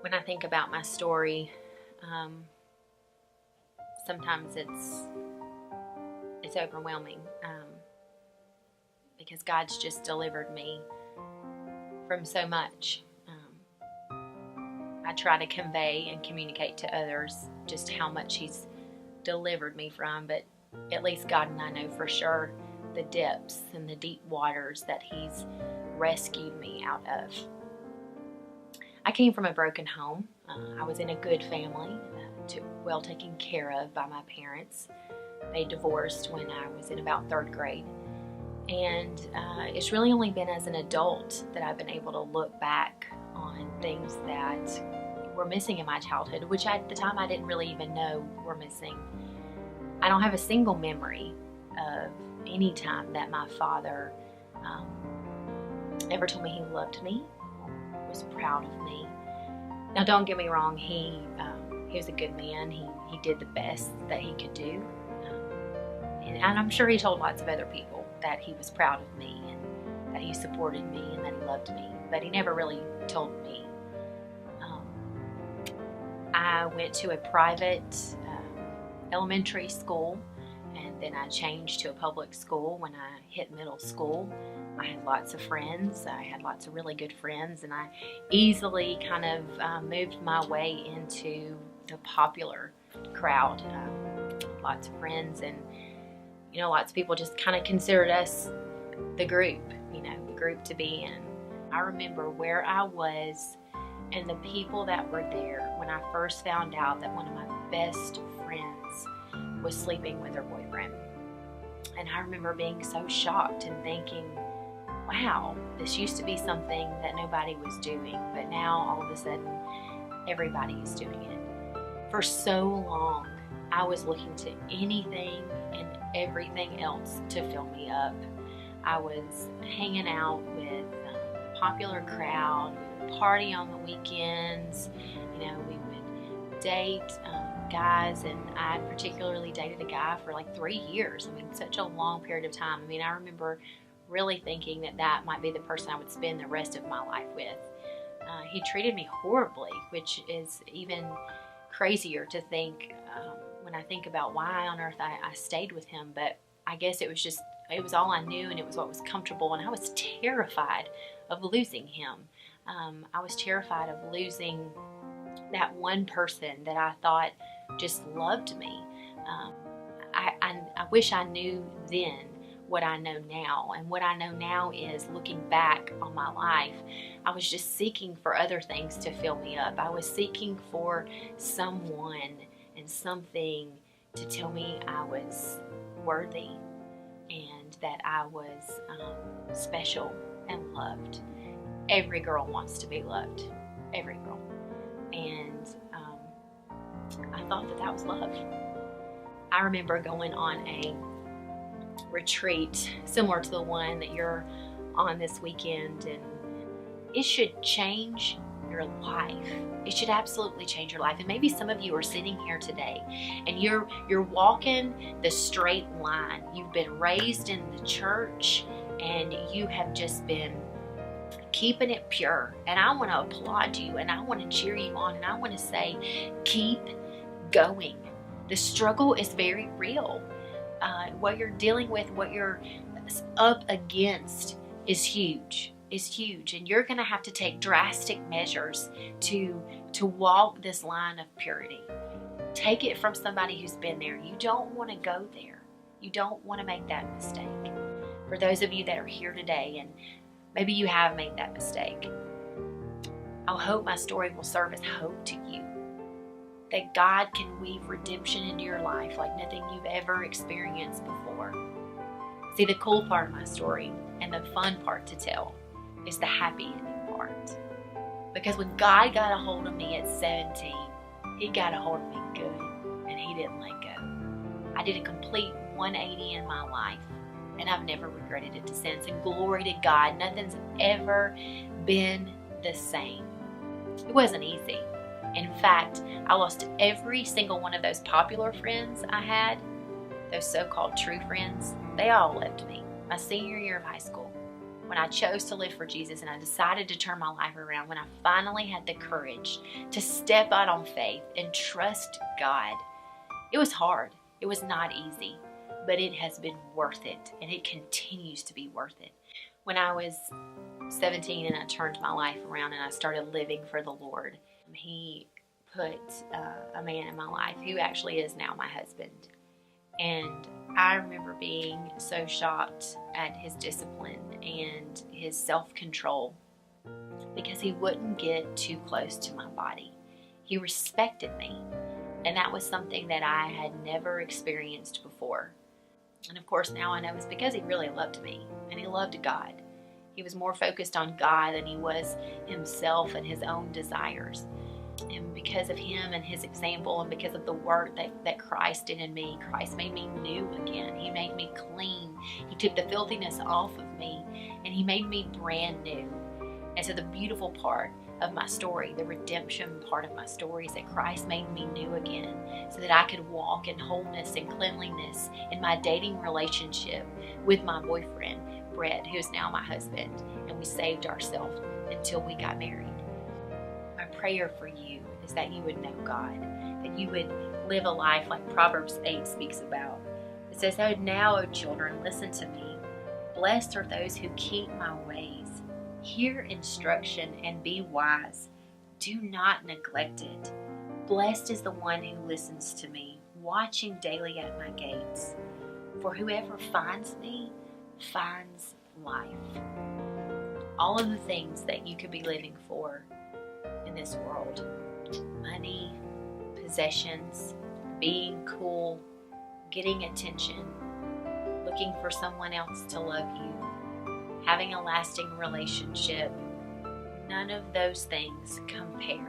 When I think about my story, sometimes it's overwhelming, because God's just delivered me from so much. I try to convey and communicate to others just how much He's delivered me from, but at least God and I know for sure the depths and the deep waters that He's rescued me out of. I came from a broken home. I was in a good family, well taken care of by my parents. They divorced when I was in about 3rd grade. And it's really only been as an adult that I've been able to look back on things that were missing in my childhood, which at the time I didn't really even know were missing. I don't have a single memory of any time that my father ever told me he loved me, was proud of me. Now, don't get me wrong, he was a good man. He did the best that he could do. And I'm sure he told lots of other people that he was proud of me and that he supported me and that he loved me, but he never really told me. I went to a private elementary school, and then I changed to a public school when I hit middle school. I had lots of friends. I had lots of really good friends, and I easily kind of moved my way into the popular crowd. Lots of friends, and lots of people just kind of considered us the group, the group to be in. I remember where I was and the people that were there when I first found out that one of my best friends was sleeping with her boyfriend. And I remember being so shocked and thinking, wow, this used to be something that nobody was doing, but now all of a sudden everybody is doing it. For so long, I was looking to anything and everything else to fill me up. I was hanging out with a popular crowd. We would party on the weekends. We would date guys, and I particularly dated a guy for like 3 years. Such a long period of time. I remember really thinking that might be the person I would spend the rest of my life with. He treated me horribly, which is even crazier to think when I think about why on earth I stayed with him. But I guess it was all I knew, and it was what was comfortable, and I was terrified of losing him. I was terrified of losing that one person that I thought just loved me. I wish I knew then what I know now, and what I know now is, looking back on my life, I was just seeking for other things to fill me up. I was seeking for someone and something to tell me I was worthy and that I was special and loved. Every girl wants to be loved. Every girl. And I thought that was love. I remember going on a retreat similar to the one that you're on this weekend, and it should change your life. It should absolutely change your life. And maybe some of you are sitting here today and you're walking the straight line. You've been raised in the church and you have just been keeping it pure. And I want to applaud you, and I want to cheer you on, and I want to say, keep going. The struggle is very real. What you're dealing with, what you're up against is huge. And you're going to have to take drastic measures to walk this line of purity. Take it from somebody who's been there. You don't want to go there. You don't want to make that mistake. For those of you that are here today, and maybe you have made that mistake, I hope my story will serve as hope to you. That God can weave redemption into your life like nothing you've ever experienced before. See, the cool part of my story and the fun part to tell is the happy ending part. Because when God got a hold of me at 17, He got a hold of me good, and He didn't let go. I did a complete 180 in my life, and I've never regretted it since. And glory to God, nothing's ever been the same. It wasn't easy. In fact, I lost every single one of those popular friends I had, those so-called true friends. They all left me my senior year of high school. when I chose to live for Jesus and I decided to turn my life around, when I finally had the courage to step out on faith and trust God, it was hard. It was not easy, but it has been worth it, and it continues to be worth it. When I was 17 and I turned my life around and I started living for the Lord, He put a man in my life who actually is now my husband. And I remember being so shocked at his discipline and his self-control because he wouldn't get too close to my body. He respected me, and that was something that I had never experienced before. And of course now I know it's because he really loved me and he loved God. He was more focused on God than he was himself and his own desires. And because of him and his example, and because of the work that Christ did in me, Christ made me new again. He made me clean. He took the filthiness off of me, and he made me brand new. And so the beautiful part of my story, the redemption part of my story, is that Christ made me new again so that I could walk in wholeness and cleanliness in my dating relationship with my boyfriend, Brett, who is now my husband, and we saved ourselves until we got married. My prayer for you is that you would know God, that you would live a life like Proverbs 8 speaks about. It says, "Oh, now, O children, listen to me. Blessed are those who keep my ways. Hear instruction and be wise. Do not neglect it. Blessed is the one who listens to me, watching daily at my gates. For whoever finds me finds life." All of the things that you could be living for in this world, money, possessions, being cool, getting attention, looking for someone else to love you, having a lasting relationship, none of those things compare